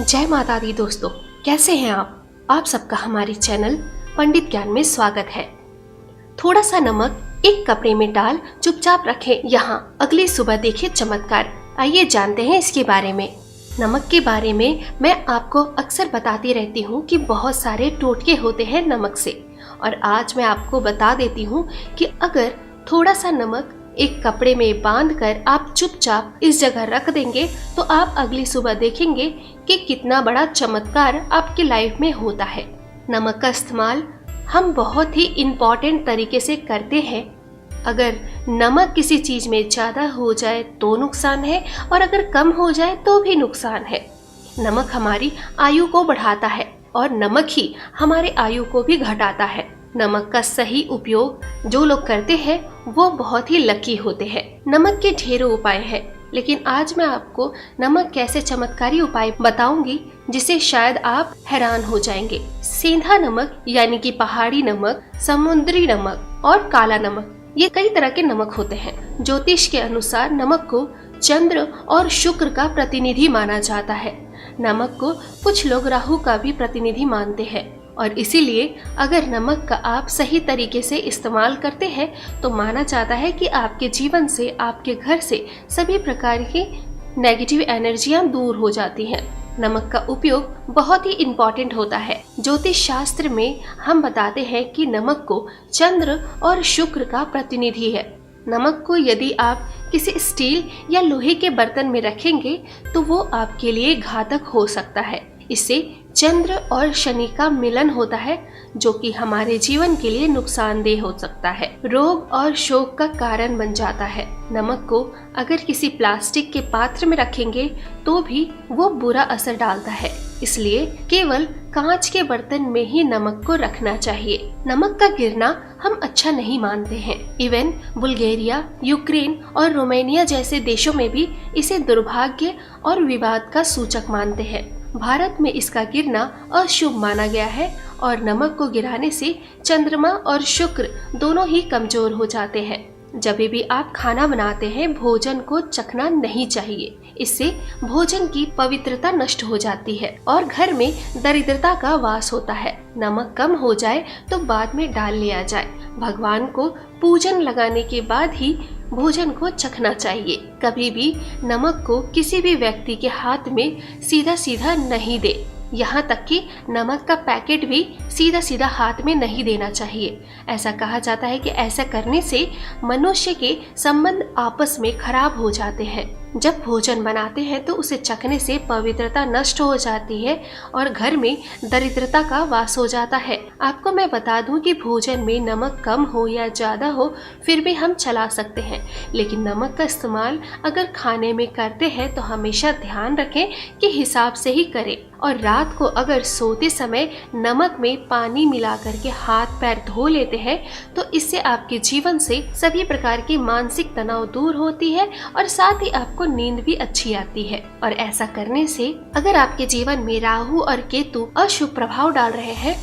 जय माता दी दोस्तों, कैसे हैं आप सबका हमारे चैनल पंडित ज्ञान में स्वागत है। थोड़ा सा नमक एक कपड़े में डाल चुपचाप रखें, यहाँ अगली सुबह देखें चमत्कार। आइए जानते हैं इसके बारे में। नमक के बारे में मैं आपको अक्सर बताती रहती हूँ कि बहुत सारे टोटके होते हैं नमक से, और आज मैं आपको बता देती हूँ कि अगर थोड़ा सा नमक एक कपड़े में बांधकर आप चुपचाप इस जगह रख देंगे तो आप अगली सुबह देखेंगे कि कितना बड़ा चमत्कार आपकी लाइफ में होता है। नमक का इस्तेमाल हम बहुत ही इम्पोर्टेंट तरीके से करते हैं। अगर नमक किसी चीज में ज्यादा हो जाए तो नुकसान है, और अगर कम हो जाए तो भी नुकसान है। नमक हमारी आयु को बढ़ाता है और नमक ही हमारे आयु को भी घटाता है। नमक का सही उपयोग जो लोग करते हैं वो बहुत ही लकी होते हैं। नमक के ढेरों उपाय हैं, लेकिन आज मैं आपको नमक कैसे चमत्कारी उपाय बताऊंगी जिसे शायद आप हैरान हो जाएंगे। सेंधा नमक यानी कि पहाड़ी नमक, समुद्री नमक और काला नमक, ये कई तरह के नमक होते हैं। ज्योतिष के अनुसार नमक को चंद्र और शुक्र का प्रतिनिधि माना जाता है। नमक को कुछ लोग राहु का भी प्रतिनिधि मानते हैं, और इसीलिए अगर नमक का आप सही तरीके से इस्तेमाल करते हैं तो माना जाता है कि आपके जीवन से, आपके घर से सभी प्रकार की नेगेटिव एनर्जियां दूर हो जाती हैं। नमक का उपयोग बहुत ही इम्पोर्टेंट होता है। ज्योतिष शास्त्र में हम बताते हैं कि नमक को चंद्र और शुक्र का प्रतिनिधि है। नमक को यदि आप किसी स्टील या लोहे के बर्तन में रखेंगे तो वो आपके लिए घातक हो सकता है। इससे चंद्र और शनि का मिलन होता है, जो कि हमारे जीवन के लिए नुकसानदेह हो सकता है, रोग और शोक का कारण बन जाता है। नमक को अगर किसी प्लास्टिक के पात्र में रखेंगे तो भी वो बुरा असर डालता है, इसलिए केवल कांच के बर्तन में ही नमक को रखना चाहिए। नमक का गिरना हम अच्छा नहीं मानते हैं। इवन बुल्गारिया, यूक्रेन और रोमानिया जैसे देशों में भी इसे दुर्भाग्य और विवाद का सूचक मानते हैं। भारत में इसका गिरना अशुभ माना गया है, और नमक को गिराने से चंद्रमा और शुक्र दोनों ही कमजोर हो जाते हैं। जब भी आप खाना बनाते हैं भोजन को चखना नहीं चाहिए, इससे भोजन की पवित्रता नष्ट हो जाती है और घर में दरिद्रता का वास होता है। नमक कम हो जाए तो बाद में डाल लिया जाए। भगवान को पूजन लगाने के बाद ही भोजन को चखना चाहिए। कभी भी नमक को किसी भी व्यक्ति के हाथ में सीधा सीधा नहीं दे। यहाँ तक कि नमक का पैकेट भी सीधा सीधा हाथ में नहीं देना चाहिए। ऐसा कहा जाता है कि ऐसा करने से मनुष्य के संबंध आपस में खराब हो जाते हैं। जब भोजन बनाते हैं तो उसे चखने से पवित्रता नष्ट हो जाती है और घर में दरिद्रता का वास हो जाता है। आपको मैं बता दूं कि भोजन में नमक कम हो या ज्यादा हो फिर भी हम चला सकते हैं, लेकिन नमक का इस्तेमाल अगर खाने में करते हैं तो हमेशा ध्यान रखें कि हिसाब से ही करें। और रात को अगर सोते समय नमक में पानी मिला करके हाथ पैर धो लेते हैं तो इससे आपके जीवन से सभी प्रकार की मानसिक तनाव दूर होती है और साथ ही आपको नींद भी अच्छी आती है। और ऐसा करने से अगर आपके जीवन में राहु और केतु अशुभ प्रभाव डाल रहे हैं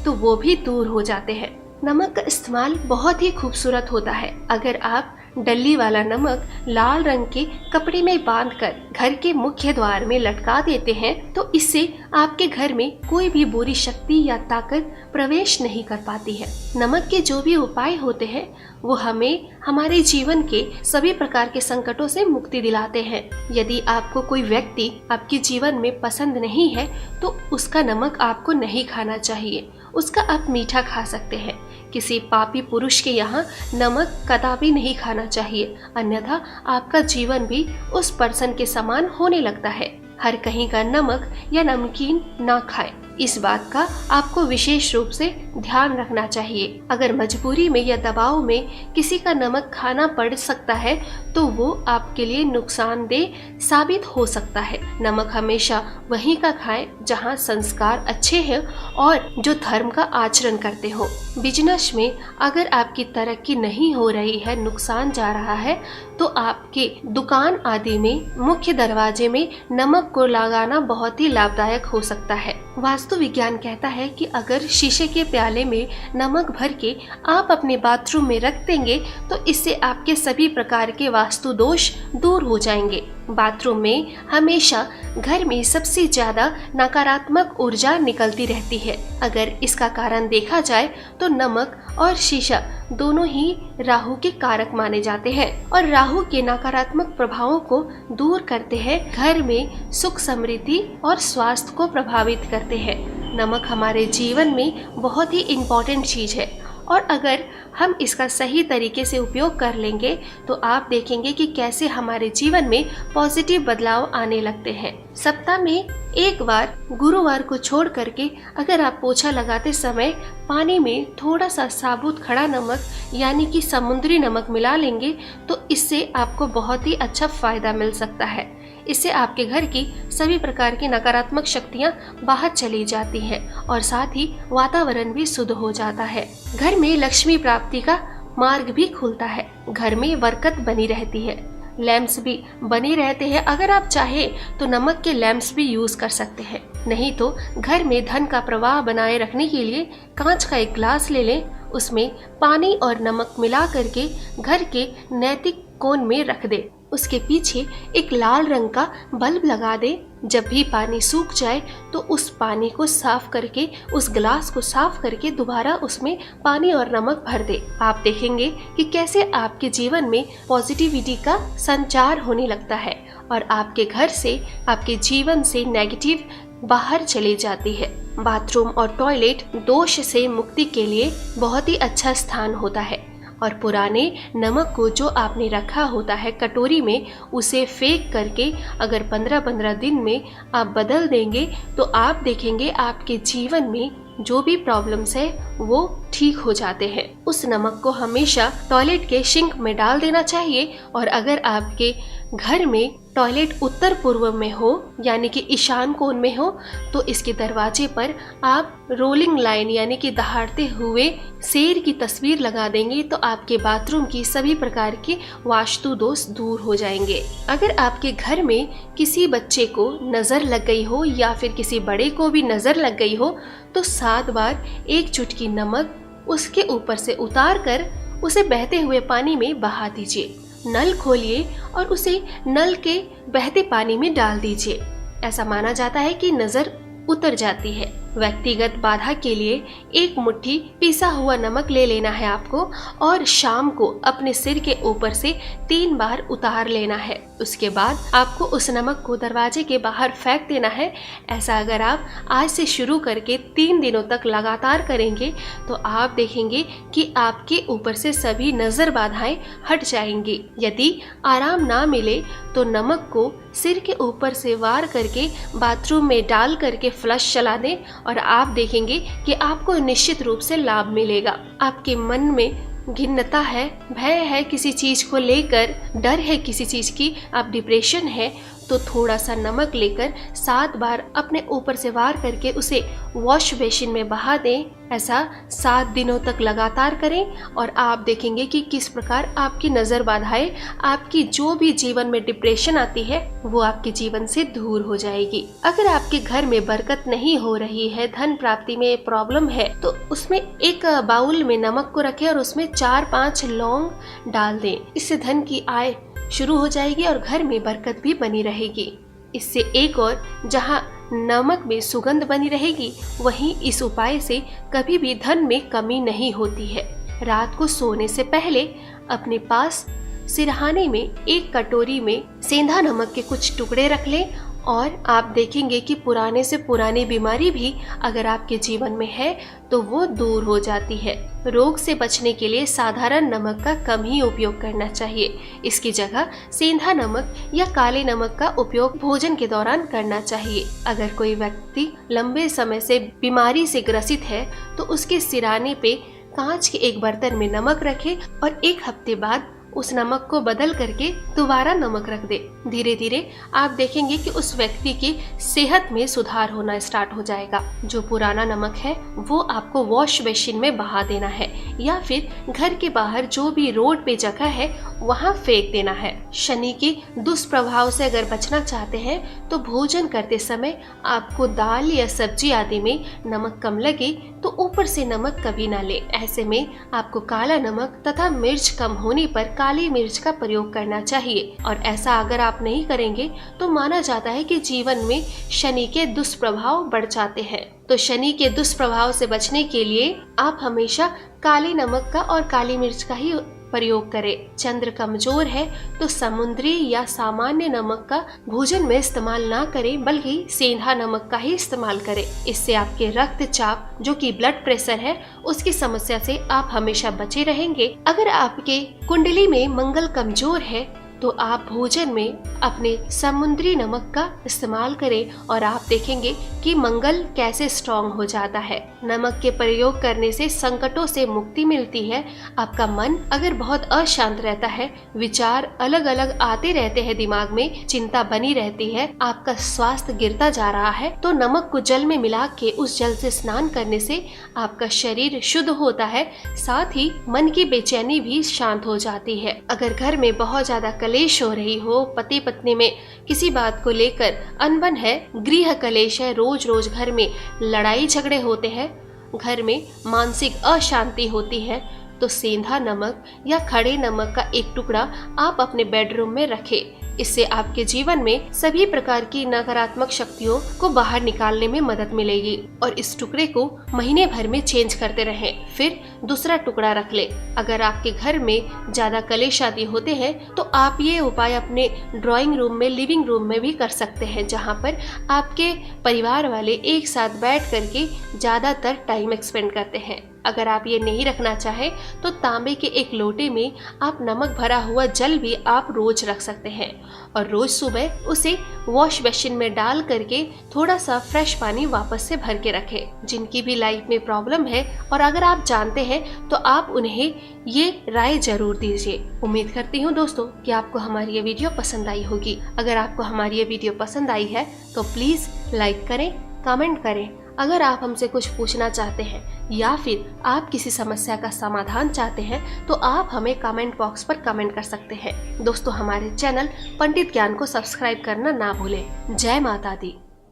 तो वो भी दूर हो जाते हैं। नमक का इस्तेमाल बहुत ही खूबसूरत होता है। अगर आप डल्ली वाला नमक लाल रंग के कपड़े में बांधकर घर के मुख्य द्वार में लटका देते हैं तो इससे आपके घर में कोई भी बुरी शक्ति या ताकत प्रवेश नहीं कर पाती है। नमक के जो भी उपाय होते हैं वो हमें हमारे जीवन के सभी प्रकार के संकटों से मुक्ति दिलाते हैं। यदि आपको कोई व्यक्ति आपके जीवन में पसंद नहीं है तो उसका नमक आपको नहीं खाना चाहिए, उसका आप मीठा खा सकते हैं। किसी पापी पुरुष के यहाँ नमक कदापि नहीं खाना चाहिए, अन्यथा आपका जीवन भी उस पर्सन के समान होने लगता है। हर कहीं का नमक या नमकीन ना खाएं, इस बात का आपको विशेष रूप से ध्यान रखना चाहिए। अगर मजबूरी में या दबाव में किसी का नमक खाना पड़ सकता है तो वो आपके लिए नुकसानदेह साबित हो सकता है। नमक हमेशा वहीं का खाएं जहां संस्कार अच्छे हैं और जो धर्म का आचरण करते हो। बिजनेस में अगर आपकी तरक्की नहीं हो रही है, नुकसान जा रहा है, तो आपके दुकान आदि में मुख्य दरवाजे में नमक को लगाना बहुत ही लाभदायक हो सकता है। वास्तु विज्ञान कहता है कि अगर शीशे के प्याले में नमक भर के आप अपने बाथरूम में रख देंगे तो इससे आपके सभी प्रकार के वास्तु दोष दूर हो जाएंगे। बाथरूम में हमेशा घर में सबसे ज्यादा नकारात्मक ऊर्जा निकलती रहती है। अगर इसका कारण देखा जाए तो नमक और शीशा दोनों ही राहु के कारक माने जाते हैं और राहु के नकारात्मक प्रभावों को दूर करते हैं, घर में सुख समृद्धि और स्वास्थ्य को प्रभावित करते हैं। नमक हमारे जीवन में बहुत ही इम्पोर्टेंट चीज है और अगर हम इसका सही तरीके से उपयोग कर लेंगे तो आप देखेंगे कि कैसे हमारे जीवन में पॉजिटिव बदलाव आने लगते हैं। सप्ताह में एक बार गुरुवार को छोड़ करके अगर आप पोछा लगाते समय पानी में थोड़ा सा साबुत खड़ा नमक यानी कि समुद्री नमक मिला लेंगे तो इससे आपको बहुत ही अच्छा फायदा मिल सकता है। इससे आपके घर की सभी प्रकार की नकारात्मक शक्तियां बाहर चली जाती हैं और साथ ही वातावरण भी शुद्ध हो जाता है। घर में लक्ष्मी प्राप्ति का मार्ग भी खुलता है, घर में बरकत बनी रहती है, लैंप्स भी बने रहते हैं। अगर आप चाहे तो नमक के लैंप्स भी यूज कर सकते हैं, नहीं तो घर में धन का प्रवाह बनाए रखने के लिए कांच का एक ग्लास ले लें, उसमें पानी और नमक मिला करके घर के नैतिक कोण में रख दे, उसके पीछे एक लाल रंग का बल्ब लगा दे। जब भी पानी सूख जाए तो उस पानी को साफ करके, उस गिलास को साफ करके दोबारा उसमें पानी और नमक भर दे। आप देखेंगे कि कैसे आपके जीवन में पॉजिटिविटी का संचार होने लगता है और आपके घर से, आपके जीवन से नेगेटिव बाहर चली जाती है। बाथरूम और टॉयलेट दोष से मुक्ति के लिए बहुत ही अच्छा स्थान होता है और पुराने नमक को जो आपने रखा होता है कटोरी में, उसे फेंक करके अगर 15-15 दिन में आप बदल देंगे तो आप देखेंगे आपके जीवन में जो भी प्रॉब्लम्स है वो ठीक हो जाते हैं। उस नमक को हमेशा टॉयलेट के सिंक में डाल देना चाहिए और अगर आपके घर में टॉयलेट उत्तर पूर्व में हो यानी कि ईशान कोण में हो तो इसके दरवाजे पर आप रोलिंग लाइन यानी कि दहाड़ते हुए शेर की तस्वीर लगा देंगे तो आपके बाथरूम की सभी प्रकार के वास्तु दोष दूर हो जाएंगे। अगर आपके घर में किसी बच्चे को नजर लग गई हो या फिर किसी बड़े को भी नजर लग गई हो तो 7 बार एक चुटकी नमक उसके ऊपर से उतार कर उसे बहते हुए पानी में बहा दीजिए। नल खोलिए और उसे नल के बहते पानी में डाल दीजिए। ऐसा माना जाता है कि नजर उतर जाती है। व्यक्तिगत बाधा के लिए एक मुट्ठी पिसा हुआ नमक ले लेना है आपको और शाम को अपने सिर के ऊपर से 3 बार उतार लेना है। उसके बाद आपको उस नमक को दरवाजे के बाहर फेंक देना है। ऐसा अगर आप आज से शुरू करके 3 दिनों तक लगातार करेंगे तो आप देखेंगे कि आपके ऊपर से सभी नजर बाधाएं हट जाएंगी। यदि आराम ना मिले तो नमक को सिर के ऊपर से वार करके बाथरूम में डाल करके फ्लश चला दें और आप देखेंगे कि आपको निश्चित रूप से लाभ मिलेगा। आपके मन में घिन्नता है, भय है किसी चीज को लेकर, डर है किसी चीज की, आप डिप्रेशन है तो थोड़ा सा नमक लेकर 7 बार अपने ऊपर से वार करके उसे वॉश बेसिन में बहा दें। ऐसा 7 दिनों तक लगातार करें और आप देखेंगे कि किस प्रकार आपकी नजर बाधाएं, आपकी जो भी जीवन में डिप्रेशन आती है वो आपके जीवन से दूर हो जाएगी। अगर आपके घर में बरकत नहीं हो रही है, धन प्राप्ति में प्रॉब्लम है तो उसमें एक बाउल में नमक को रखें और उसमें 4-5 लौंग डाल दें। इससे धन की आय शुरू हो जाएगी और घर में बरकत भी बनी रहेगी। इससे एक और, जहां नमक में सुगंध बनी रहेगी वहीं इस उपाय से कभी भी धन में कमी नहीं होती है। रात को सोने से पहले अपने पास सिरहाने में एक कटोरी में सेंधा नमक के कुछ टुकड़े रख लें और आप देखेंगे कि पुराने से पुरानी बीमारी भी अगर आपके जीवन में है तो वो दूर हो जाती है। रोग से बचने के लिए साधारण नमक का कम ही उपयोग करना चाहिए। इसकी जगह सेंधा नमक या काले नमक का उपयोग भोजन के दौरान करना चाहिए। अगर कोई व्यक्ति लंबे समय से बीमारी से ग्रसित है तो उसके सिराने पे कांच के एक बर्तन में नमक रखे और 1 हफ्ते बाद उस नमक को बदल करके दोबारा नमक रख दे। धीरे धीरे आप देखेंगे कि उस व्यक्ति की सेहत में सुधार होना स्टार्ट हो जाएगा। जो पुराना नमक है वो आपको वॉश बेसिन में बहा देना है या फिर घर के बाहर जो भी रोड पे जगह है वहाँ फेंक देना है। शनि के दुष्प्रभाव से अगर बचना चाहते हैं तो भोजन करते समय आपको दाल या सब्जी आदि में नमक कम लगे तो ऊपर से नमक कभी ना ले। ऐसे में आपको काला नमक तथा मिर्च कम होने पर काली मिर्च का प्रयोग करना चाहिए, और ऐसा अगर आप नहीं करेंगे तो माना जाता है कि जीवन में शनि के दुष्प्रभाव बढ़ जाते हैं। तो शनि के दुष्प्रभाव से बचने के लिए आप हमेशा काले नमक का और काली मिर्च का ही प्रयोग करें। चंद्र कमजोर है तो समुद्री या सामान्य नमक का भोजन में इस्तेमाल ना करें, बल्कि सेंधा नमक का ही इस्तेमाल करें। इससे आपके रक्तचाप जो कि ब्लड प्रेशर है उसकी समस्या से आप हमेशा बचे रहेंगे। अगर आपके कुंडली में मंगल कमजोर है तो आप भोजन में अपने समुद्री नमक का इस्तेमाल करें और आप देखेंगे कि मंगल कैसे स्ट्रॉन्ग हो जाता है। नमक के प्रयोग करने से संकटों से मुक्ति मिलती है। आपका मन अगर बहुत अशांत रहता है, विचार अलग अलग आते रहते हैं, दिमाग में चिंता बनी रहती है, आपका स्वास्थ्य गिरता जा रहा है, तो नमक को जल में मिला के उस जल से स्नान करने से आपका शरीर शुद्ध होता है, साथ ही मन की बेचैनी भी शांत हो जाती है। अगर घर में बहुत ज्यादा कलेश हो रही हो, पति पत्नी में किसी बात को लेकर अनबन है, गृह कलेश है, रोज रोज घर में लड़ाई झगड़े होते हैं, घर में मानसिक अशांति होती है, तो सेंधा नमक या खड़े नमक का एक टुकड़ा आप अपने बेडरूम में रखें। इससे आपके जीवन में सभी प्रकार की नकारात्मक शक्तियों को बाहर निकालने में मदद मिलेगी। और इस टुकड़े को महीने भर में चेंज करते रहें, फिर दूसरा टुकड़ा रख ले। अगर आपके घर में ज्यादा कलेश आदि होते हैं तो आप ये उपाय अपने ड्राइंग रूम में, लिविंग रूम में भी कर सकते हैं, जहाँ पर आपके परिवार वाले एक साथ बैठ करके ज्यादातर टाइम स्पेंड करते हैं। अगर आप ये नहीं रखना चाहें तो तांबे के एक लोटे में आप नमक भरा हुआ जल भी आप रोज रख सकते हैं, और रोज सुबह उसे वॉश बेसिन में डाल करके थोड़ा सा फ्रेश पानी वापस से भर के रखें। जिनकी भी लाइफ में प्रॉब्लम है और अगर आप जानते हैं तो आप उन्हें ये राय जरूर दीजिए। उम्मीद करती हूँ दोस्तों कि आपको हमारी ये वीडियो पसंद आई होगी। अगर आपको हमारी ये वीडियो पसंद आई है तो प्लीज लाइक करें, कमेंट करें। अगर आप हमसे कुछ पूछना चाहते हैं या फिर आप किसी समस्या का समाधान चाहते हैं तो आप हमें कमेंट बॉक्स पर कमेंट कर सकते हैं। दोस्तों, हमारे चैनल पंडित ज्ञान को सब्सक्राइब करना ना भूलें। जय माता दी।